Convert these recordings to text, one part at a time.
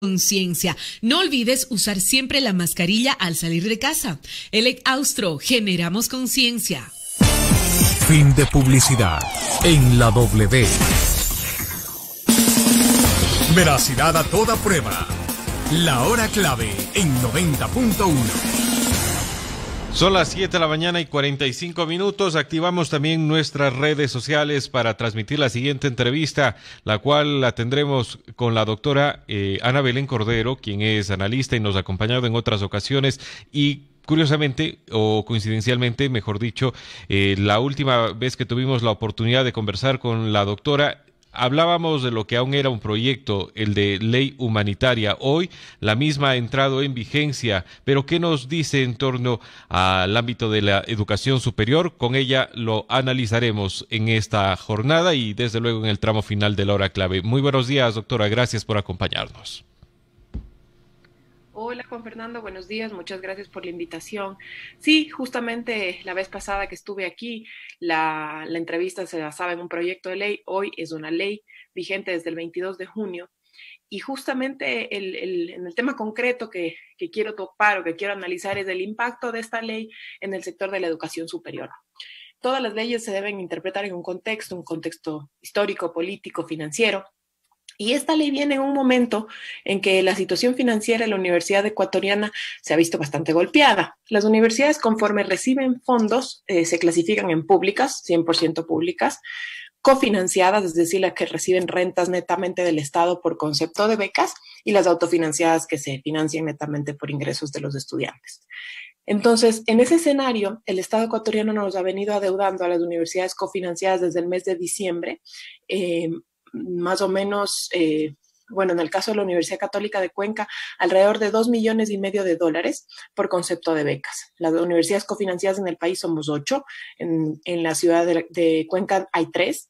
Conciencia. No olvides usar siempre la mascarilla al salir de casa. ELEC Austro, generamos conciencia. Fin de publicidad en la W. Veracidad a toda prueba. La hora clave en 90.1. Son las 7 de la mañana y 45 minutos. Activamos también nuestras redes sociales para transmitir la siguiente entrevista, la cual la tendremos con la doctora Ana Belén Cordero, quien es analista y nos ha acompañado en otras ocasiones y curiosamente, o coincidencialmente, mejor dicho, la última vez que tuvimos la oportunidad de conversar con la doctora, hablábamos de lo que aún era un proyecto, el de ley humanitaria. Hoy la misma ha entrado en vigencia, pero ¿qué nos dice en torno al ámbito de la educación superior? Con ella lo analizaremos en esta jornada y desde luego en el tramo final de la hora clave. Muy buenos días, doctora, gracias por acompañarnos. Hola Juan Fernando, buenos días, muchas gracias por la invitación. Sí, justamente la vez pasada que estuve aquí, la entrevista se basaba en un proyecto de ley, hoy es una ley vigente desde el 22 de junio y justamente en el tema concreto que quiero topar o que quiero analizar es el impacto de esta ley en el sector de la educación superior. Todas las leyes se deben interpretar en un contexto histórico, político, financiero. Y esta ley viene en un momento en que la situación financiera de la Universidad Ecuatoriana se ha visto bastante golpeada. Las universidades, conforme reciben fondos, se clasifican en públicas, 100% públicas, cofinanciadas, es decir, las que reciben rentas netamente del Estado por concepto de becas, y las autofinanciadas que se financian netamente por ingresos de los estudiantes. Entonces, en ese escenario, el Estado ecuatoriano nos ha venido adeudando a las universidades cofinanciadas desde el mes de diciembre, más o menos, en el caso de la Universidad Católica de Cuenca, alrededor de $2,5 millones por concepto de becas. Las universidades cofinanciadas en el país somos 8, en la ciudad de Cuenca hay 3,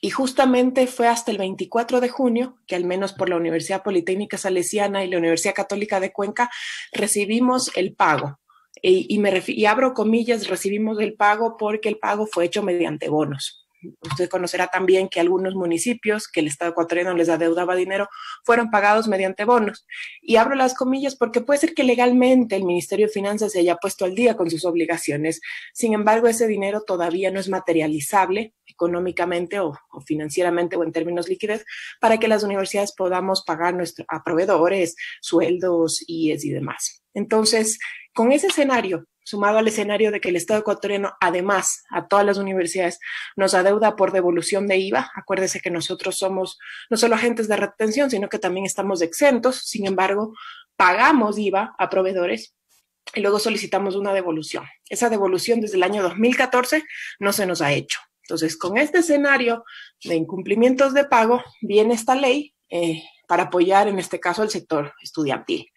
y justamente fue hasta el 24 de junio que al menos por la Universidad Politécnica Salesiana y la Universidad Católica de Cuenca recibimos el pago. Y abro comillas, recibimos el pago porque el pago fue hecho mediante bonos. Usted conocerá también que algunos municipios que el Estado ecuatoriano les adeudaba dinero fueron pagados mediante bonos. Y abro las comillas porque puede ser que legalmente el Ministerio de Finanzas se haya puesto al día con sus obligaciones. Sin embargo, ese dinero todavía no es materializable económicamente o financieramente o en términos liquidez para que las universidades podamos pagar a proveedores, sueldos, IES y demás. Entonces, con ese escenario, sumado al escenario de que el Estado ecuatoriano, además, a todas las universidades, nos adeuda por devolución de IVA. Acuérdese que nosotros somos no solo agentes de retención, sino que también estamos exentos. Sin embargo, pagamos IVA a proveedores y luego solicitamos una devolución. Esa devolución desde el año 2014 no se nos ha hecho. Entonces, con este escenario de incumplimientos de pago, viene esta ley para apoyar, en este caso, al sector estudiantil.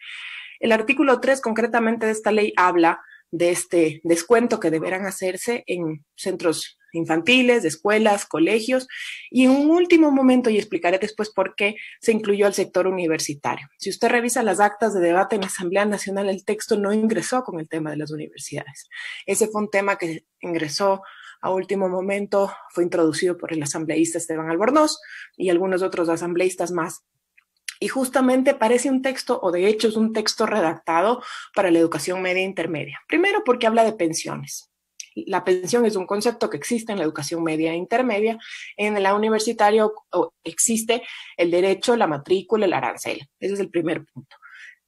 El artículo 3, concretamente, de esta ley habla de este descuento que deberán hacerse en centros infantiles, escuelas, colegios, y en un último momento, y explicaré después por qué, se incluyó al sector universitario. Si usted revisa las actas de debate en la Asamblea Nacional, el texto no ingresó con el tema de las universidades. Ese fue un tema que ingresó a último momento, fue introducido por el asambleísta Esteban Albornoz y algunos otros asambleístas más. Y justamente parece un texto, o de hecho es un texto redactado para la educación media e intermedia. Primero porque habla de pensiones. La pensión es un concepto que existe en la educación media e intermedia. En la universitaria existe el derecho, la matrícula, el arancel. Ese es el primer punto.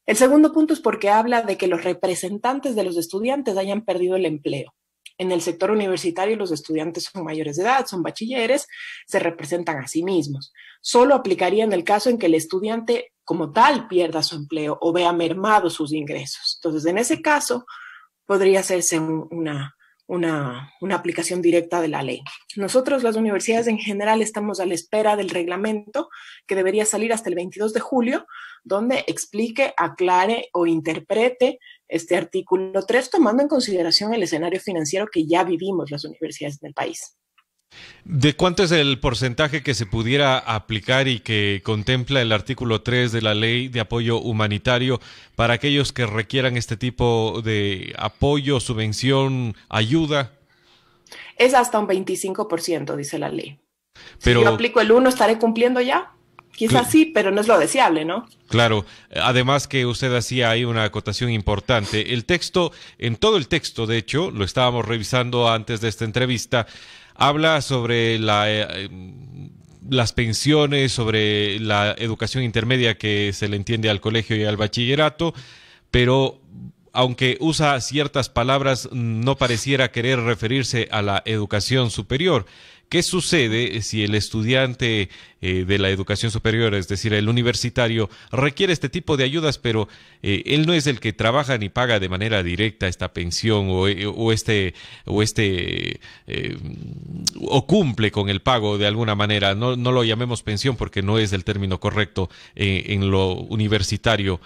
El segundo punto es porque habla de que los representantes de los estudiantes hayan perdido el empleo. En el sector universitario los estudiantes son mayores de edad, son bachilleres, se representan a sí mismos. Solo aplicaría en el caso en que el estudiante como tal pierda su empleo o vea mermados sus ingresos. Entonces, en ese caso, podría hacerse una aplicación directa de la ley. Nosotros, las universidades en general, estamos a la espera del reglamento que debería salir hasta el 22 de julio, donde explique, aclare o interprete este artículo 3, tomando en consideración el escenario financiero que ya vivimos las universidades del país. ¿De cuánto es el porcentaje que se pudiera aplicar y que contempla el artículo 3 de la Ley de Apoyo Humanitario para aquellos que requieran este tipo de apoyo, subvención, ayuda? Es hasta un 25%, dice la ley. Pero, si yo aplico el 1, ¿estaré cumpliendo ya? Quizás sí, pero no es lo deseable, ¿no? Claro, además que usted hacía ahí una acotación importante. El texto, en todo el texto, de hecho, lo estábamos revisando antes de esta entrevista, habla sobre las pensiones, sobre la educación intermedia que se le entiende al colegio y al bachillerato, pero aunque usa ciertas palabras, no pareciera querer referirse a la educación superior. ¿Qué sucede si el estudiante de la educación superior, es decir, el universitario, requiere este tipo de ayudas, pero él no es el que trabaja ni paga de manera directa esta pensión o cumple con el pago de alguna manera? No lo llamemos pensión porque no es el término correcto en lo universitario,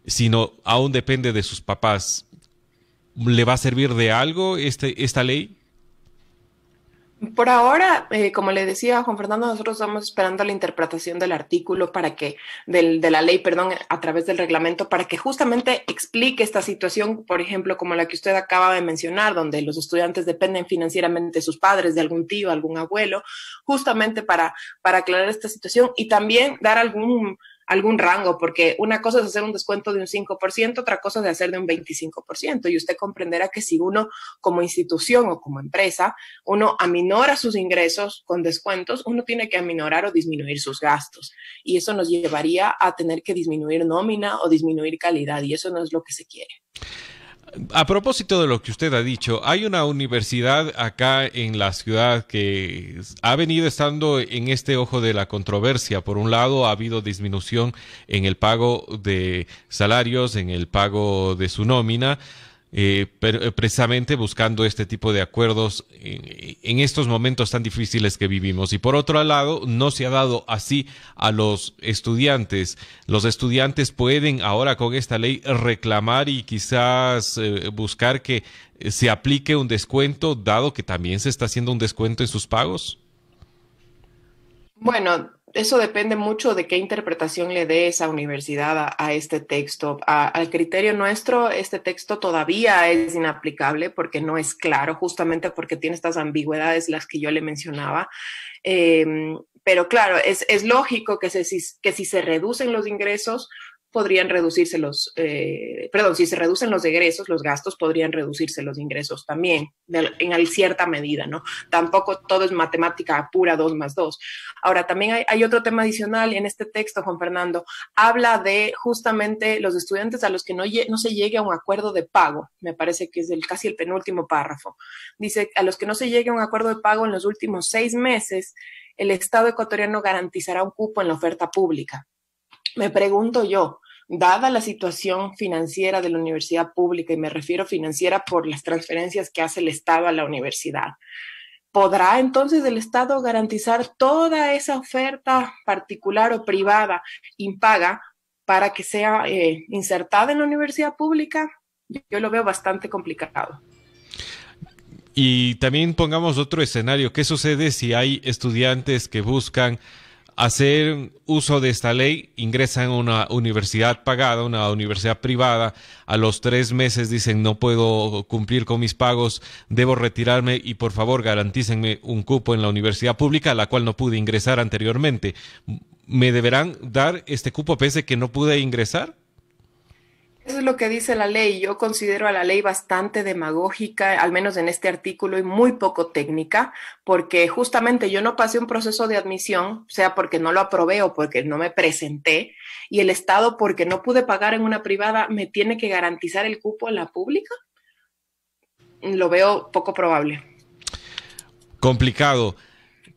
sino aún depende de sus papás. ¿Le va a servir de algo esta ley? Por ahora, como le decía Juan Fernando, nosotros estamos esperando la interpretación del artículo de la ley, perdón, a través del reglamento, para que justamente explique esta situación, por ejemplo, como la que usted acaba de mencionar, donde los estudiantes dependen financieramente de sus padres, de algún tío, algún abuelo, justamente para aclarar esta situación y también dar algún rango, porque una cosa es hacer un descuento de un 5%, otra cosa es hacer de un 25%, y usted comprenderá que si uno como institución o como empresa, uno aminora sus ingresos con descuentos, uno tiene que aminorar o disminuir sus gastos, y eso nos llevaría a tener que disminuir nómina o disminuir calidad, y eso no es lo que se quiere. A propósito de lo que usted ha dicho, hay una universidad acá en la ciudad que ha venido estando en este ojo de la controversia. Por un lado, ha habido disminución en el pago de salarios, en el pago de su nómina, pero precisamente buscando este tipo de acuerdos en estos momentos tan difíciles que vivimos. Y por otro lado, no se ha dado así a los estudiantes. Los estudiantes pueden ahora con esta ley reclamar y quizás buscar que se aplique un descuento, dado que también se está haciendo un descuento en sus pagos. Bueno, eso depende mucho de qué interpretación le dé esa universidad a este texto. Al criterio nuestro, este texto todavía es inaplicable porque no es claro, justamente porque tiene estas ambigüedades las que yo le mencionaba. Pero claro, es lógico que si se reducen los ingresos, podrían reducirse si se reducen los egresos, los gastos, podrían reducirse los ingresos también, en cierta medida, ¿no? Tampoco todo es matemática pura, 2 más 2. Ahora, también hay otro tema adicional en este texto, Juan Fernando, habla de justamente los estudiantes a los que no se llegue a un acuerdo de pago, me parece que es casi el penúltimo párrafo. Dice, a los que no se llegue a un acuerdo de pago en los últimos 6 meses, el Estado ecuatoriano garantizará un cupo en la oferta pública. Me pregunto yo, dada la situación financiera de la universidad pública, y me refiero financiera por las transferencias que hace el Estado a la universidad, ¿podrá entonces el Estado garantizar toda esa oferta particular o privada impaga para que sea insertada en la universidad pública? Yo lo veo bastante complicado. Y también pongamos otro escenario. ¿Qué sucede si hay estudiantes que buscan hacer uso de esta ley, ingresan a una universidad pagada, una universidad privada, a los 3 meses dicen no puedo cumplir con mis pagos, debo retirarme y por favor garantícenme un cupo en la universidad pública a la cual no pude ingresar anteriormente? ¿Me deberán dar este cupo pese que no pude ingresar? Eso es lo que dice la ley. Yo considero a la ley bastante demagógica, al menos en este artículo, y muy poco técnica, porque justamente yo no pasé un proceso de admisión, sea porque no lo aprobé o porque no me presenté, y el Estado, porque no pude pagar en una privada, me tiene que garantizar el cupo en la pública. Lo veo poco probable. Complicado,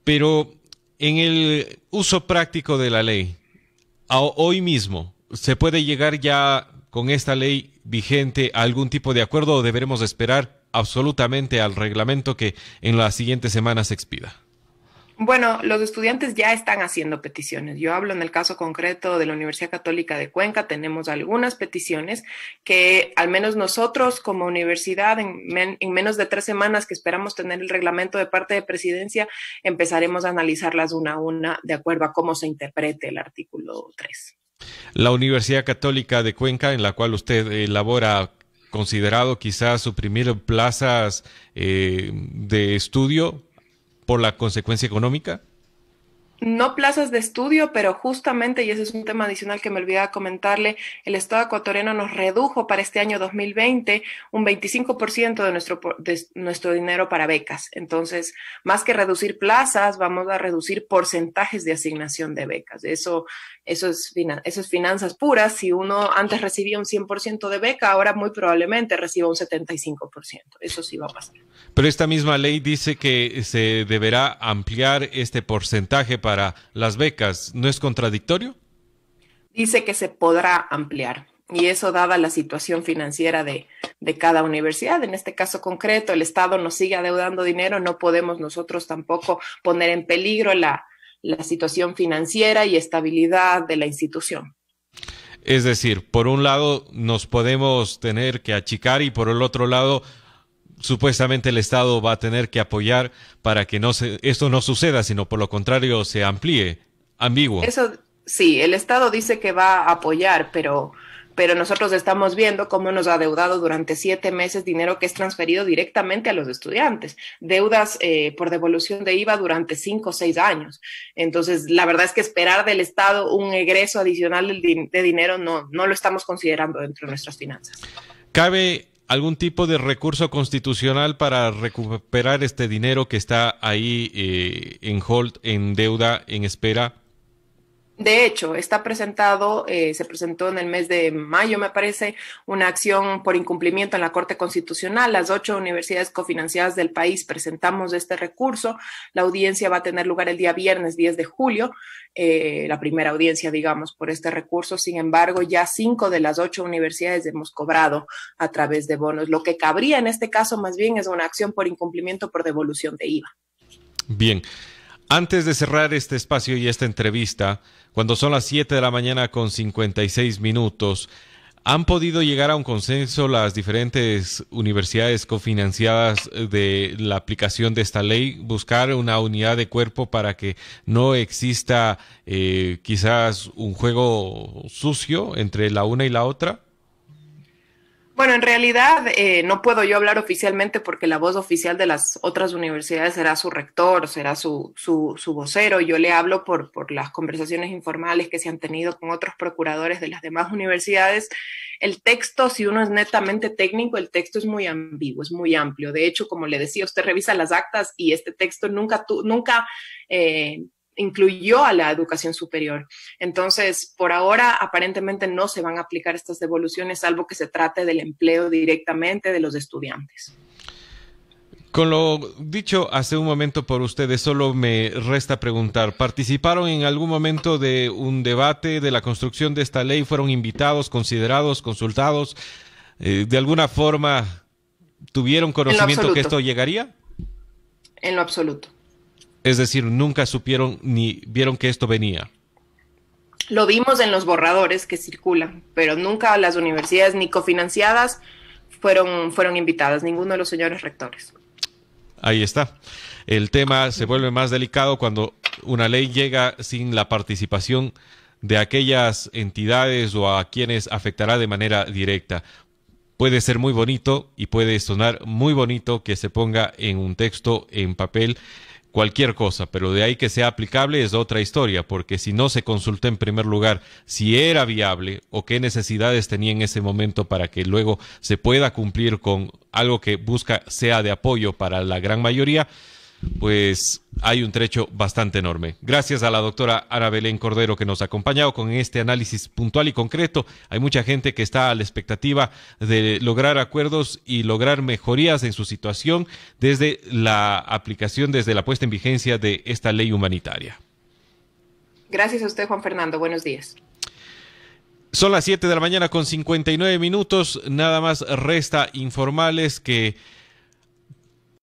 pero en el uso práctico de la ley, hoy mismo, ¿se puede llegar ya con esta ley vigente a algún tipo de acuerdo o deberemos esperar absolutamente al reglamento que en las siguientes semanas se expida? Bueno, los estudiantes ya están haciendo peticiones. Yo hablo en el caso concreto de la Universidad Católica de Cuenca. Tenemos algunas peticiones que al menos nosotros como universidad en menos de 3 semanas que esperamos tener el reglamento de parte de Presidencia, empezaremos a analizarlas una a una de acuerdo a cómo se interprete el artículo 3. La Universidad Católica de Cuenca, en la cual usted labora, ¿considerado quizás suprimir plazas de estudio por la consecuencia económica? No plazas de estudio, pero justamente, y ese es un tema adicional que me olvidaba comentarle, el Estado ecuatoriano nos redujo para este año 2020 un 25% de nuestro dinero para becas. Entonces, más que reducir plazas, vamos a reducir porcentajes de asignación de becas. Eso es finanzas puras. Si uno antes recibía un 100% de beca, ahora muy probablemente reciba un 75%. Eso sí va a pasar. Pero esta misma ley dice que se deberá ampliar este porcentaje para las becas. ¿No es contradictorio? Dice que se podrá ampliar. Y eso dada la situación financiera de cada universidad. En este caso concreto, el Estado nos sigue adeudando dinero, no podemos nosotros tampoco poner en peligro la situación financiera y estabilidad de la institución. Es decir, por un lado nos podemos tener que achicar y por el otro lado supuestamente el Estado va a tener que apoyar para que esto no suceda, sino por lo contrario se amplíe. Ambiguo. Eso sí, el Estado dice que va a apoyar, pero nosotros estamos viendo cómo nos ha adeudado durante 7 meses dinero que es transferido directamente a los estudiantes, deudas por devolución de IVA durante 5 o 6 años. Entonces, la verdad es que esperar del Estado un egreso adicional de dinero no lo estamos considerando dentro de nuestras finanzas. ¿Cabe algún tipo de recurso constitucional para recuperar este dinero que está ahí en hold, en deuda, en espera? De hecho, se presentó en el mes de mayo, me parece, una acción por incumplimiento en la Corte Constitucional. Las 8 universidades cofinanciadas del país presentamos este recurso. La audiencia va a tener lugar el día viernes 10 de julio, la primera audiencia, digamos, por este recurso. Sin embargo, ya 5 de las 8 universidades hemos cobrado a través de bonos. Lo que cabría en este caso más bien es una acción por incumplimiento por devolución de IVA. Bien. Antes de cerrar este espacio y esta entrevista, cuando son las 7 de la mañana con 56 minutos, ¿han podido llegar a un consenso las diferentes universidades cofinanciadas de la aplicación de esta ley? ¿Buscar una unidad de cuerpo para que no exista quizás un juego sucio entre la una y la otra? Bueno, en realidad no puedo yo hablar oficialmente porque la voz oficial de las otras universidades será su rector, será su vocero. Yo le hablo por las conversaciones informales que se han tenido con otros procuradores de las demás universidades. El texto, si uno es netamente técnico, el texto es muy ambiguo, es muy amplio. De hecho, como le decía, usted revisa las actas y este texto nunca incluyó a la educación superior. Entonces, por ahora, aparentemente no se van a aplicar estas devoluciones, salvo que se trate del empleo directamente de los estudiantes. Con lo dicho hace un momento por ustedes, solo me resta preguntar, ¿participaron en algún momento de un debate de la construcción de esta ley? ¿Fueron invitados, considerados, consultados? ¿De alguna forma tuvieron conocimiento que esto llegaría? En lo absoluto. Es decir, nunca supieron ni vieron que esto venía. Lo vimos en los borradores que circulan, pero nunca las universidades ni cofinanciadas fueron invitadas, ninguno de los señores rectores. Ahí está. El tema se vuelve más delicado cuando una ley llega sin la participación de aquellas entidades o a quienes afectará de manera directa. Puede ser muy bonito y puede sonar muy bonito que se ponga en un texto, en papel, cualquier cosa, pero de ahí que sea aplicable es otra historia, porque si no se consultó en primer lugar si era viable o qué necesidades tenía en ese momento para que luego se pueda cumplir con algo que busca sea de apoyo para la gran mayoría, pues hay un trecho bastante enorme. Gracias a la doctora Ana Belén Cordero que nos ha acompañado con este análisis puntual y concreto. Hay mucha gente que está a la expectativa de lograr acuerdos y lograr mejorías en su situación desde la aplicación, desde la puesta en vigencia de esta ley humanitaria. Gracias a usted, Juan Fernando. Buenos días. Son las 7 de la mañana con 59 minutos. Nada más resta informarles que